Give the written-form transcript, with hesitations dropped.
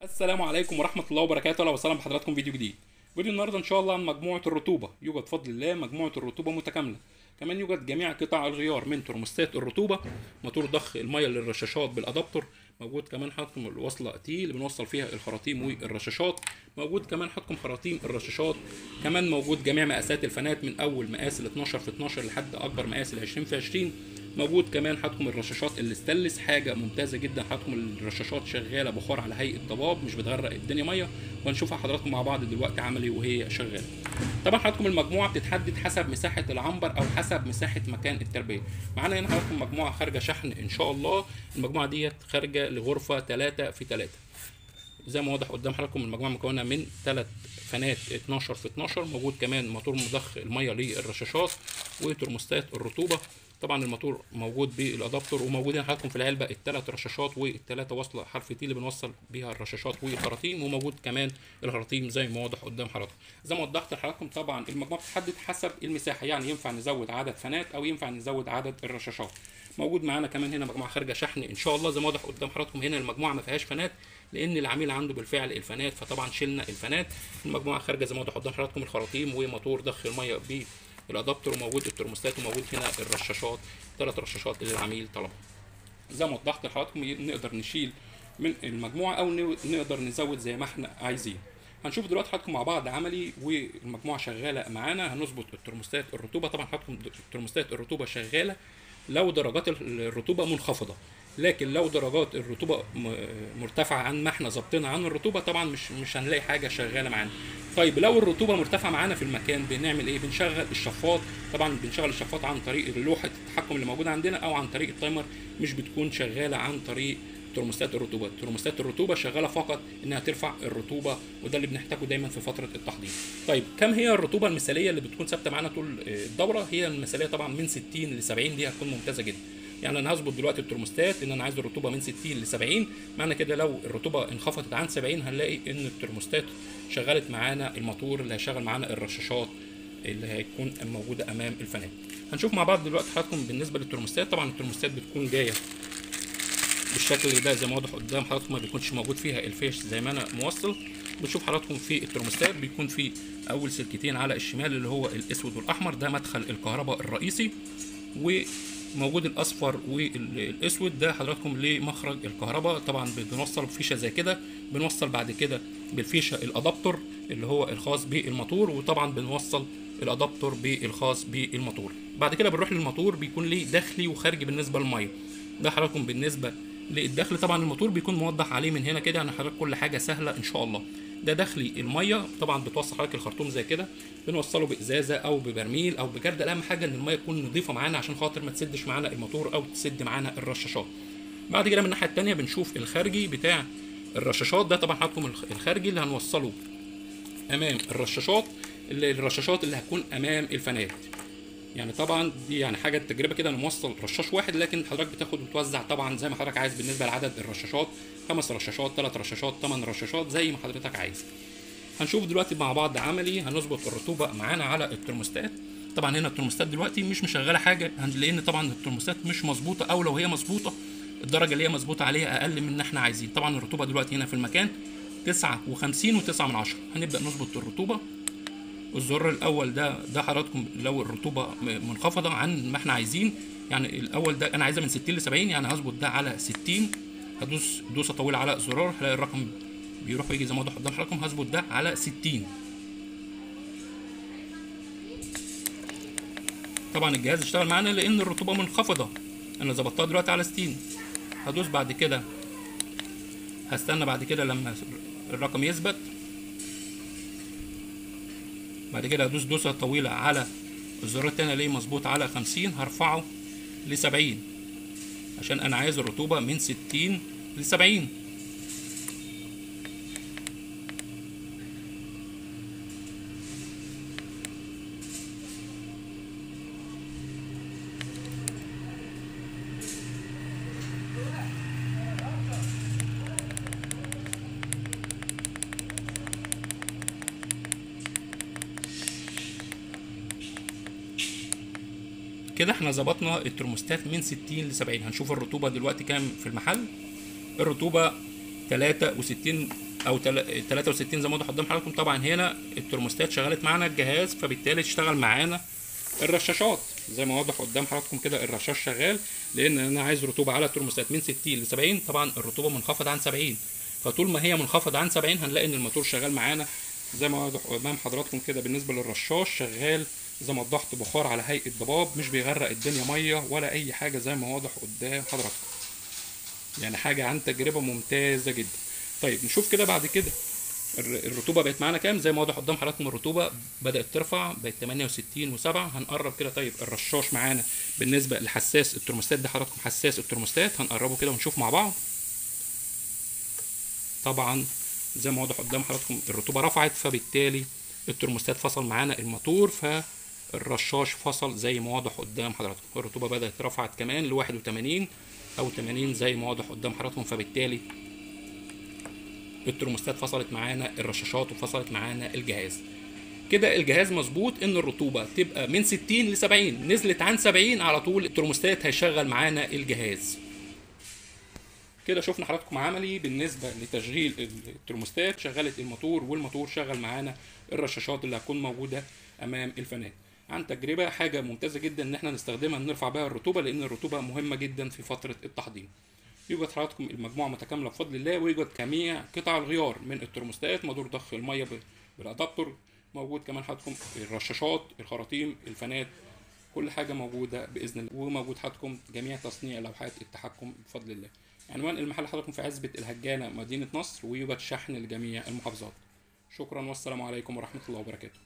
السلام عليكم ورحمة الله وبركاته. أهلا وسهلا بحضراتكم فيديو جديد. فيديو النهارده إن شاء الله عن مجموعة الرطوبة. يوجد بفضل الله مجموعة الرطوبة متكاملة. كمان يوجد جميع قطع الغيار من ترموستات الرطوبة، موتور ضخ المية للرشاشات بالأدابتور، موجود كمان حطكم الوصلة تي اللي بنوصل فيها الخراطيم والرشاشات، موجود كمان حطكم خراطيم الرشاشات، كمان موجود جميع مقاسات الفانات من أول مقاس ال 12 في 12 لحد أكبر مقاس ال 20 في 20. موجود كمان حطكم الرشاشات الاستانلس، حاجه ممتازه جدا. حطكم الرشاشات شغاله بخار على هيئه ضباب، مش بتغرق الدنيا ميه، وهنشوفها حضراتكم مع بعض دلوقتي عملي وهي شغاله. طبعا حضراتكم المجموعه بتتحدد حسب مساحه العنبر او حسب مساحه مكان التربيه. معانا هنا حضراتكم مجموعه خارجه شحن ان شاء الله. المجموعه ديت خارجه لغرفه 3 في 3. زي ما واضح قدام حضراتكم المجموعه مكونه من 3 فانات 12 في 12. موجود كمان موتور مضخ الميه للرشاشات وترموستات الرطوبه. طبعا الموتور موجود بالادابتور، وموجودين حضراتكم في العلبه الثلاث رشاشات والثلاثه وصله حرف تي اللي بنوصل بيها الرشاشات والخراطيم، وموجود كمان الخراطيم زي ما واضح قدام حضراتكم. زي ما وضحت لحضراتكم طبعا المجموعه بتتحدد حسب المساحه، يعني ينفع نزود عدد فانات او ينفع نزود عدد الرشاشات. موجود معانا كمان هنا مجموعه خارجه شحن ان شاء الله. زي ما واضح قدام حضراتكم هنا المجموعه ما فيهاش فانات لان العميل عنده بالفعل الفانات، فطبعا شلنا الفانات. المجموعه خارجه زي ما واضح قدام حضراتكم الخراطيم وموتور ضخ الميه بالادابتور، وموجود الترموستات، وموجود هنا الرشاشات، 3 رشاشات اللي العميل طلبها. زي ما وضحت لحضراتكم نقدر نشيل من المجموعه او نقدر نزود زي ما احنا عايزين. هنشوف دلوقتي حضراتكم مع بعض عملي والمجموعه شغاله معانا. هنظبط الترموستات الرطوبه. طبعا حضراتكم الترموستات الرطوبه شغاله لو درجات الرطوبه منخفضه، لكن لو درجات الرطوبه مرتفعه عن ما احنا ظابطينها عن الرطوبه طبعا مش هنلاقي حاجه شغاله معانا. طيب لو الرطوبه مرتفعه معانا في المكان بنعمل ايه؟ بنشغل الشفاط. طبعا بنشغل الشفاط عن طريق لوحه التحكم اللي موجوده عندنا او عن طريق التايمر، مش بتكون شغاله عن طريق ترموستات الرطوبه. ترموستات الرطوبه شغاله فقط انها ترفع الرطوبه، وده اللي بنحتاجه دايما في فتره التحضير. طيب كم هي الرطوبه المثاليه اللي بتكون ثابته معانا طول الدوره؟ هي المثاليه طبعا من 60 ل 70، دي هتكون ممتازه جدا. يعني انا هظبط دلوقتي الترموستات ان انا عايز الرطوبه من 60 ل 70. معنى كده لو الرطوبه انخفضت عن 70 هنلاقي ان الترموستات شغلت معانا الموتور اللي هيشغل معانا الرشاشات اللي هيكون موجوده امام الفانات. هنشوف مع بعض دلوقتي حضراتكم بالنسبه للترموستات. طبعا الترموستات بتكون جايه بالشكل ده زي ما واضح قدام حضراتكم، ما بيكونش موجود فيها الفيش زي ما انا موصل. بنشوف حضراتكم في الترموستات بيكون في اول سلكتين على الشمال اللي هو الاسود والاحمر، ده مدخل الكهرباء الرئيسي، وموجود الاصفر والاسود ده حضراتكم لمخرج الكهرباء. طبعا بنوصل بفيشه زي كده، بنوصل بعد كده بالفيشه الادابتور اللي هو الخاص بالموتور، وطبعا بنوصل الادابتور بالخاص بالموتور. بعد كده بنروح للموتور بيكون ليه داخلي وخارجي بالنسبه للميه. ده حضراتكم بالنسبه للداخل. طبعا الموتور بيكون موضح عليه من هنا كده، يعني حضرتك كل حاجه سهله ان شاء الله. ده داخلي الميه. طبعا بتوصل حضرتك الخرطوم زي كده، بنوصله بازازه او ببرميل او بجردل. اهم حاجه ان الميه تكون نظيفه معانا عشان خاطر ما تسدش معانا الموتور او تسد معانا الرشاشات. بعد كده من الناحيه الثانيه بنشوف الخارجي بتاع الرشاشات. ده طبعا حضراتكم الخارجي اللي هنوصله امام الرشاشات، الرشاشات اللي هتكون امام الفانات. يعني طبعا دي يعني حاجه تجربه كده، انا موصل رشاش واحد لكن حضرتك بتاخد وتوزع طبعا زي ما حضرتك عايز بالنسبه لعدد الرشاشات، 5 رشاشات، 3 رشاشات، 8 رشاشات، زي ما حضرتك عايز. هنشوف دلوقتي مع بعض عملي هنظبط الرطوبه معانا على الترموستات. طبعا هنا الترموستات دلوقتي مش مشغله حاجه لان طبعا الترموستات مش مظبوطه، او لو هي مظبوطه الدرجه اللي هي مظبوطه عليها اقل من اللي احنا عايزين. طبعا الرطوبه دلوقتي هنا في المكان 59 و9 من 10. هنبدا نظبط الرطوبه. الزرار الاول ده حضراتكم لو الرطوبه منخفضه عن ما احنا عايزين، يعني الاول ده انا عايزها من 60 ل 70، يعني هظبط ده على 60. هدوس دوسه طويله على الزرار هلاقي الرقم بيروح ويجي زي ما واضح قدام حضراتكم. هظبط ده على 60. طبعا الجهاز اشتغل معانا لان الرطوبه منخفضه. انا ظبطتها دلوقتي على 60. هدوس بعد كده، هستنى بعد كده لما الرقم يثبت. بعد كده هدوس دوسه طويله على الزرار التاني الاقيه مظبوط على 50. هرفعه ل 70 عشان انا عايز الرطوبه من 60 ل 70. كده احنا ظبطنا الترموستات من 60 ل 70. هنشوف الرطوبه دلوقتي كام في المحل. الرطوبه 63 او 63 زي ما واضح قدام حضراتكم. طبعا هنا الترموستات شغلت معانا الجهاز، فبالتالي اشتغل معانا الرشاشات زي ما واضح قدام حضراتكم كده. الرشاش شغال لان انا عايز رطوبه على الترموستات من 60 ل 70. طبعا الرطوبه منخفضه عن 70، فطول ما هي منخفضه عن 70 هنلاقي ان الموتور شغال معانا زي ما واضح قدام حضراتكم كده. بالنسبه للرشاش شغال زي ما وضحت بخار على هيئه ضباب، مش بيغرق الدنيا ميه ولا اي حاجه زي ما واضح قدام حضراتكم. يعني حاجه عن تجربه ممتازه جدا. طيب نشوف كده بعد كده الرطوبه بقت معانا كام. زي ما واضح قدام حضراتكم الرطوبه بدات ترفع، بقت 68 و7. هنقرب كده. طيب الرشاش معانا بالنسبه لحساس الترموستات ده حضراتكم، حساس الترموستات هنقربه كده ونشوف مع بعض. طبعا زي ما واضح قدام حضراتكم الرطوبه رفعت، فبالتالي الترموستات فصل معانا الموتور، فالرشاش فصل زي ما واضح قدام حضراتكم. الرطوبه بدات رفعت كمان ل 81 او 80 زي ما واضح قدام حضراتكم، فبالتالي الترموستات فصلت معانا الرشاشات وفصلت معانا الجهاز. كده الجهاز مظبوط ان الرطوبه تبقى من 60 ل 70، نزلت عن 70 على طول الترموستات هيشغل معانا الجهاز. كده شفنا حضراتكم عملي بالنسبه لتشغيل الترموستات، شغلت الموتور والموتور شغل معانا الرشاشات اللي هتكون موجوده امام الفنان. عن تجربه حاجه ممتازه جدا ان احنا نستخدمها نرفع بها الرطوبه، لان الرطوبه مهمه جدا في فتره التحضير. يوجد حضراتكم المجموعه متكامله بفضل الله، ويوجد جميع قطع الغيار من الترموستات، موتور ضخ الميه بالادابتور موجود، كمان حضراتكم الرشاشات، الخراطيم، الفانات، كل حاجه موجوده باذن الله. وموجود حضراتكم جميع تصنيع لوحات التحكم بفضل الله. عنوان المحل حضراتكم في عزبة الهجانة مدينة نصر، ويوجد شحن لجميع المحافظات. شكرا والسلام عليكم ورحمة الله وبركاته.